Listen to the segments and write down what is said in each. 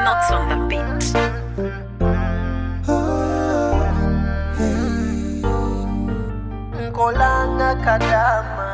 Coconuts on the beat. Nkolanga Kadaama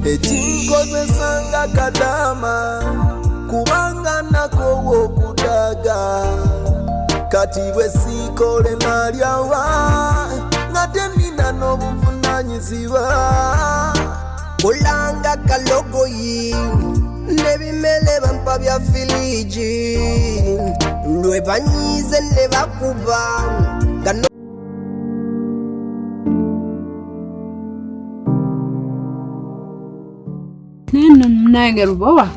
ekinkozesanga Kadaama kubanga nakowo okudaga kati bwe sikole malyawa ngate nina n'obuvunanyizibwa kolanga kalogoyi nebimele bampa bya filiji lwe banyize ne bakuba neno mnange Rubowa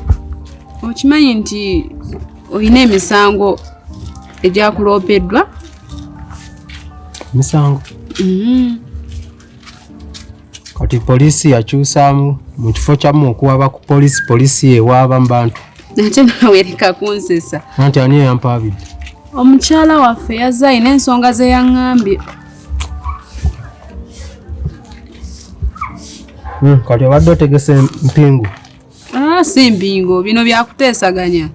okimanyi nti oyina emisango egyakulopeddwa misango kati polisi yakyusaamu mu kifo kyamu okuwaba ku polisi ewaaba mu bantu ate nawe ereka kunsesa anti ani yampaabidde omukyala waffe yazze ayina ensonga ze yaŋŋambye kati obadde otegese mpingu si mpingo bino byakuteesaganya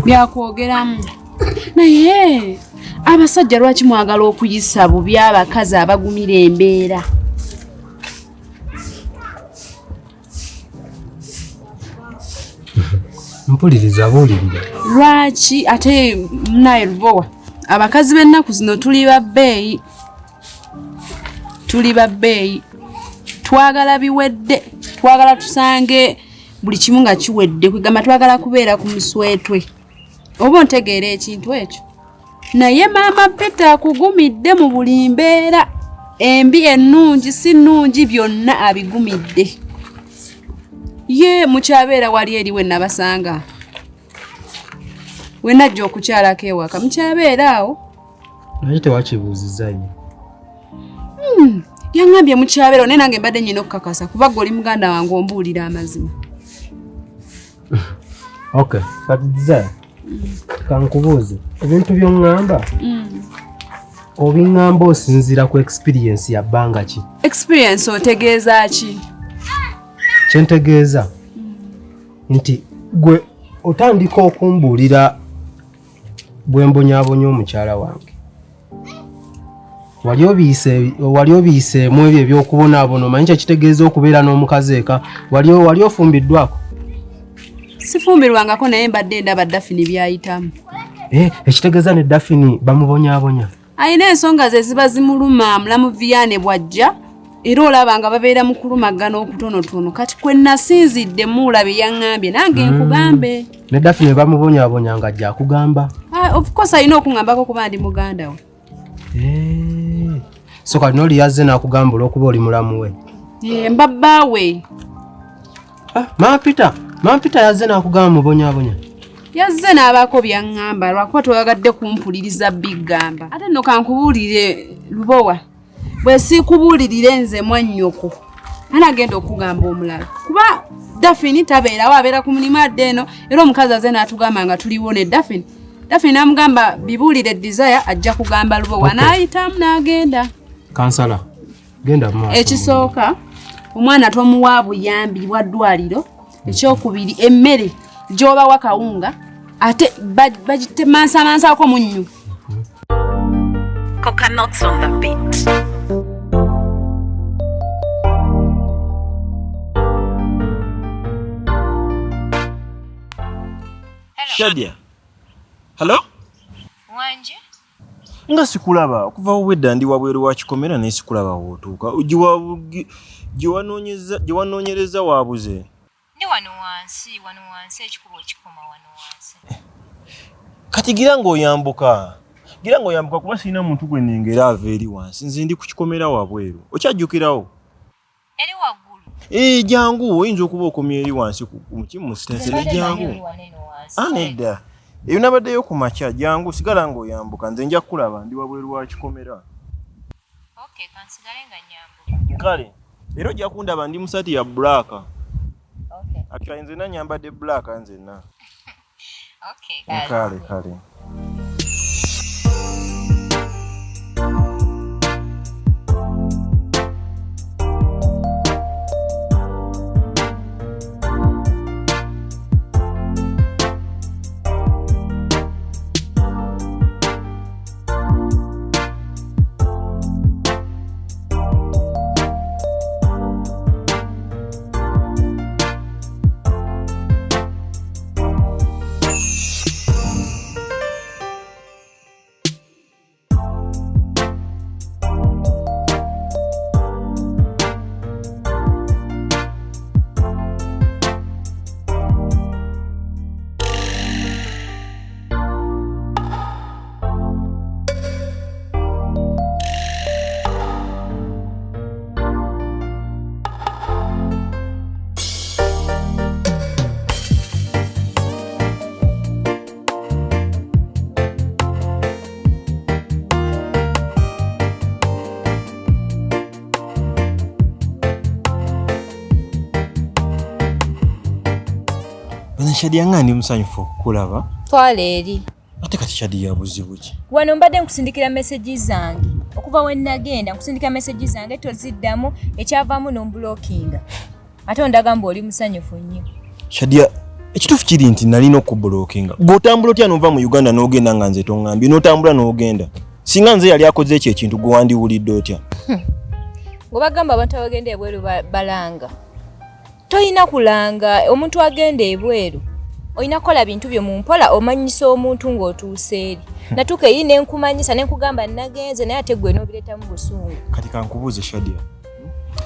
byakwogeramu naye abasajja lwaki mwagala okuyisa bubi abakazi abagumira embeera mpuliriza buulirira lwaki ate munaye Rubowa abakazi b'ennaku zino tuli babbeeyi twagala biwedde twagala tusange buli kimu nga kiwedde kwegamba twagala kubeera ku muswetwe oba ontegeera ekintu ekyo naye maama Peter akugumidde mu buli mbeera embi ennungi si nnungi byonna abigumidde ye mukyabeera wali eri we nabasanga we najja okukyalako ewaka mukyabeera awo naye tewakibuuziza nnyo yaŋŋambye mukyabeera naye nange mbadde nnyina okukakasa kuba gwe oli muganda wange ombuulira amazima okay kati Desire kankubuuze ebintu by'oŋŋamba obiŋŋamba osinziira ku experience ya bbanga ki experience otegeeza ki kyentegeeza nti gwe otandika okumbuulira bwe mbonyaabonya omukyala wange wali obiyiseemu ebyo ebyokubonaabona omanyi kyekitegeeza okubeera n'omukazi eka wali ofumbiddwako sifumbirwangako naye mbadde ndaba Daphne byayitamu ekitegeeza ne Daphne bamubonyaabonya ayina ensonga ze ziba zimuluma mulamu Viane bwajja era olaba nga babeera mu kulumagana okutonotono kati kwe nasinzidde muulabe yaŋŋambye nange nkugambe ne Daphne bamubonyaabonya nga ajja akugamba of course ayina okuŋŋambako kuba ndi muganda we so kati n'oli yazze n'akugamba olw'okuba oli mulamu we mbabbaawe Mama Peter yazze n'akugamba mubonyaabonya yazze n'abaako byaŋŋamba lwakuba toyagadde kumpuliriza biggamba ate nno kankubuulire Rubowa bwe siikubuulirire nze mwannyoko anagenda okugamba omulala kuba Daphne tabeerawo abeera ku mulimu adde eno era omukazi azze n'atugamba nga tuliwo ne Daphne n'amugamba bibuulire Desire ajja kugamba Rubowa n'ayitamu n'agenda kansala genda mu maaso ekisooka omwana tomuwa buyambi bwa ddwaliro ekyokubiri emmere gy'obawa kawunga ate bagitemansamansaako munnyo Coconuts on the beat. Shadia. Hello? Wanje? Nga sikulaba okuva obwedda ndi wabweru wa kikomera naye sikulaba wootuuka giwanoonyereza waabuze Ndi wano wansi ekikubo ekikoma wano wansi. kati gira ng'oyambuka kuba sirina muntu gwe nnengera ava eri wansi nze ndi ku kikomera wabweru okyajjukirawo Eri waggulu? Jangu oyinza okuba okomya eri wansi mu sitensere jangu nedda eyo nabaddeyo ku makya jangu sigala ng'oyambuka nze nja kukulaba ndi wabweru wa kikomera Okay, kansigale nga nyambuka. kale era ojja kundaba ndi musati ya black Okay. actually nze nanyambadde black nzenna Okay, kale Shadia ngani musanyufu kulaba? Twala eri. Ate kati Shadia buzibu ki? Wano mbadde nkusindikira messages zange. Okuva we nagenda nkusindika messages zange toziddamu ekyavaamu n'ombulookinga. Ate ondagamba oli musanyufu nnyo. Shadia ekituufu kiri nti nalina okubulookinga. Bw'otambula otya n'ova mu Uganda n'ogenda nga nze tongambye n'otambula n'ogenda. Singa nze yali akoze ekyo ekintu gwe wandiwulidde otya? Gwe bagamba abantu abagenda ebweru balanga. Toyina kulanga omuntu agenda ebweru. Oyina kola bintu byo mu mpola omanyisa omuntu ng'otuuse eri. Natuka eri ne nkumanyisa ne nkugamba nagenze naye ate gwe n'obireta mu busungu. Kati kankubuuze Shadia.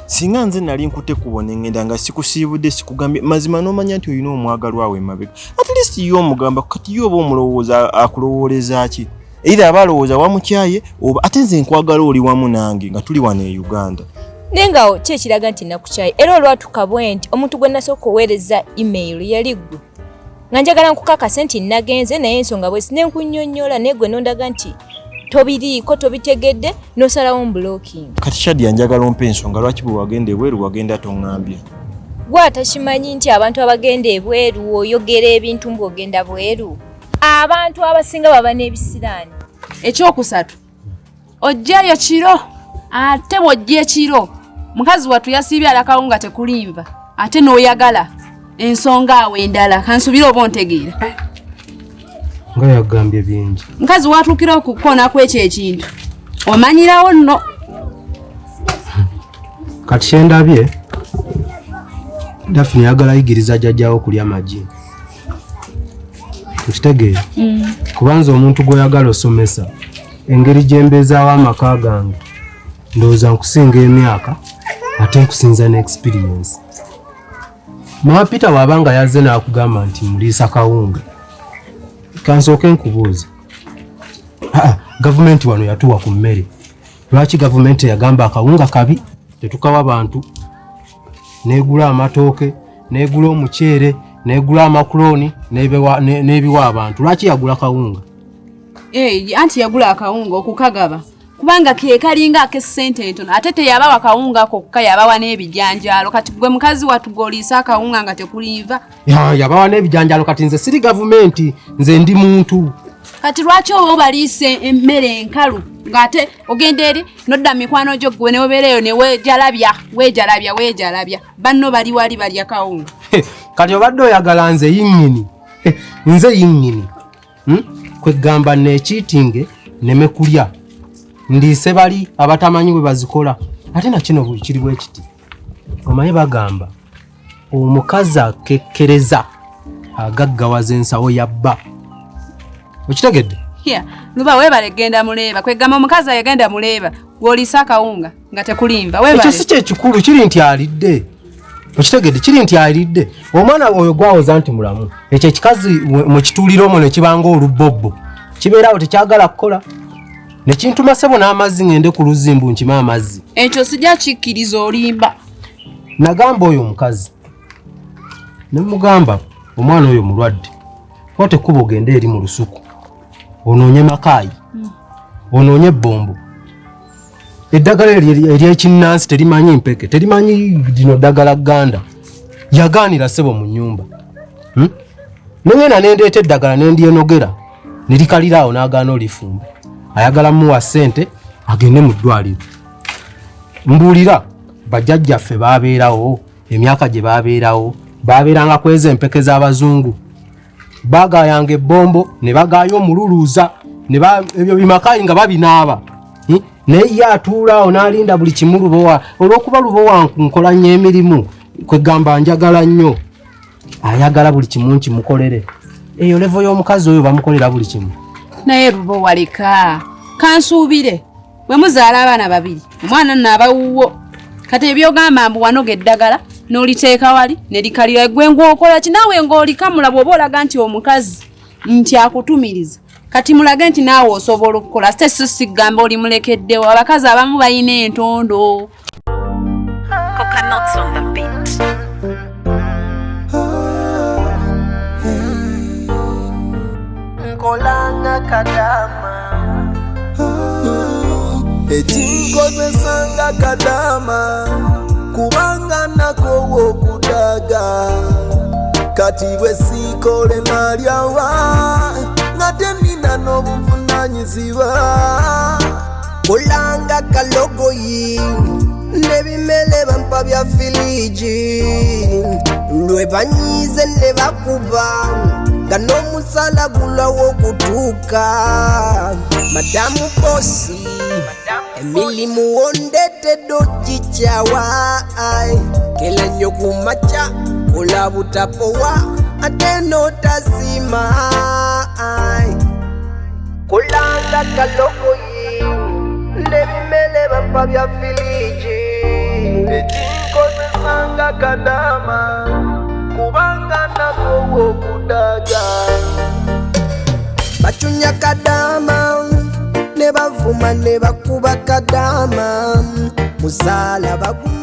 Singa nze nali nkute kubona ngenda nga sikusiibudde sikugambye mazima n'omanya nti oyina omwagalwa we mabega. At least yo omugamba kati yo oba omulowooza akulowooleza ki? Either abalowooza wamukyaye oba ate nze nkwagala oli wamu nange nga tuli wano e Uganda. Nenga kye kiraga nti nakukyaye era olwatukabwe nti omuntu gwe nasooka oweereza email yali ggwe. Nga njagala nkukakasa nti nagenze naye ensonga bwe sinenkunnyonnyola naye gwe n'ondaga nti tobiriiko tobitegedde n'osalawo blocking. Kati Shadia njagala ompe ensonga lwaki bwe wagenda ebweru wagenda tongambye. Gwe atakimanyi nti abantu abagenda ebweru oyogera ebintu ng'ogenda bweru. Abantu abasinga baba n'ebisiraani. Ekyokusatu ojjayo kiro ate bw'ojja ekiro mukazi wattu yasiibye alakawunga tekulimba ate n'oyagala ensonga awe endala kansubira oba ontegeera. Nga yagambye bingi. Mukazi watuukira okukona kw'ekyo ekintu omanyirawo nno. Kati kyendabye Daphne yagala ayigiriza jjajjaawo kulya magi. Okitegeera? Kubanza omuntu gw'oyagala osomesa engeri gyembezaawo amaka gange ndowooza nkusinga emyaka ate nkusinza n'experience. Mama Peter wabanga yazze n'akugamba nti muliisa kawunga kansooke nkubuuze. Gavumenti wano yatuwa ku mmere. Lwaki gavumenti yagamba akawunga kabi tetukawa bantu? Neegula amatooke, neegula omuceere, neegula amakuloni n'ebiwa abantu. Lwaki yagula kawunga? Anti yagula akawunga okukagaba kubanga ke kalinga ak'essente entono ate teyabawa kawunga kokka yabawa n'ebijanjaalo. Kati gwe mukazi watugoliisa akawunga nga tekuliva. Yabawa n'ebijanjaalo. Kati nze siri gavumenti, nze ndi muntu. Kati lwaki oba obaliise emmere enkalu ng'ate ogenda eri nodda mikwano gyo gwe neobeereyo ne weejalabya banno bali wali balya kawunga. Kati obadde oyagala nze yinnyini nze yinnyini kwegamba neekiitinge neme kulya ndiise bali abatamanyi bwe bazikola. Ate na kino buli kiri bwe kiti omanyi bagamba omukazi akekkereza agaggawaza ensawo yabba. Okitegedde? Luba weebale genda muleeba kwegamba omukazi ayagenda muleeba gw'oliisa akawunga nga tekulimba weebale. Ekyo si kyekikulu kiri nti alidde. Okitegedde kiri nti alidde. Omwana oyo gwawoza nti mulamu. Ekyo ekikazi mu kituuliro omwo ne kibanga olubbobbo kibeerawo tekyagala kukola. Ne kintuma ssebo n'amazzi ngende ku luzimbu nkima amazzi. Ekyo sijja kikkiriza olimba. Nagamba oyo omukazi ne mugamba omwana oyo mulwadde kwate kuba ogende eri mu lusuku onoonye makaayi onoonye ebbombo. Eddagala ery'ekinnansi terimanyi mpeke terimanyi lino ddagala gganda yagaanira ssebo mu nnyumba. Nengenda nendeeta eddagala nendyenogera ne likaliraawo n'agaana olifumba. Ayagala muwa ssente agende mu ddwaliro. Mbuulira bajjajjaffe baabeerawo emyaka gye baabeeranga kweza empeke z'abazungu. Baagaayanga ebbombo ne bagaaya omululuuza ebyo bimakaayi nga babinaaba. Naye ye atuulaawo n'alinda buli kimu lubowa. Olw'okuba lubowa nkola nnyo emirimu kwegamba njagala nnyo ayagala buli kimu nkimukolere. Eyo levo y'omukazi oyo bamukolera buli kimu. Naye lubowa leka kansuubire bwe muzaala abaana babiri omwana nno abawuwo. Kati ebyogamba mbu wanoga eddagala n'oliteeka wali ne likalira gwe ng'okola ki naawe ng'olikamula bw'oba olaga nti omukazi nti akutumiriza. Kati mulage nti naawe osobola okukola ate si sigamba oli mulekeddewo. Abakazi abamu balina entondo. Coconuts on the beat. Nkolanga Kadaama ekinkozesanga Kadaama kubanga nakowo okudaga kati bwe sikole nalyawa ngate nina n'obuvunanyizibwa kulanga kalogoyi nebimele bampa bya filiji lwe banyize ne bakuba nga n'omusala gulawo kutuuka madamu bosi emilimu wondetedde okikyawa kela nnyo ku makya kola butapowa ate n'otasima kulanga kalogoyi nebimele bampa bya filiji ekinkozesanga Kadaama kubanga nakowo okudaga bacunya Kadaama ne bavuma ne bakuba Kadaama musala baguma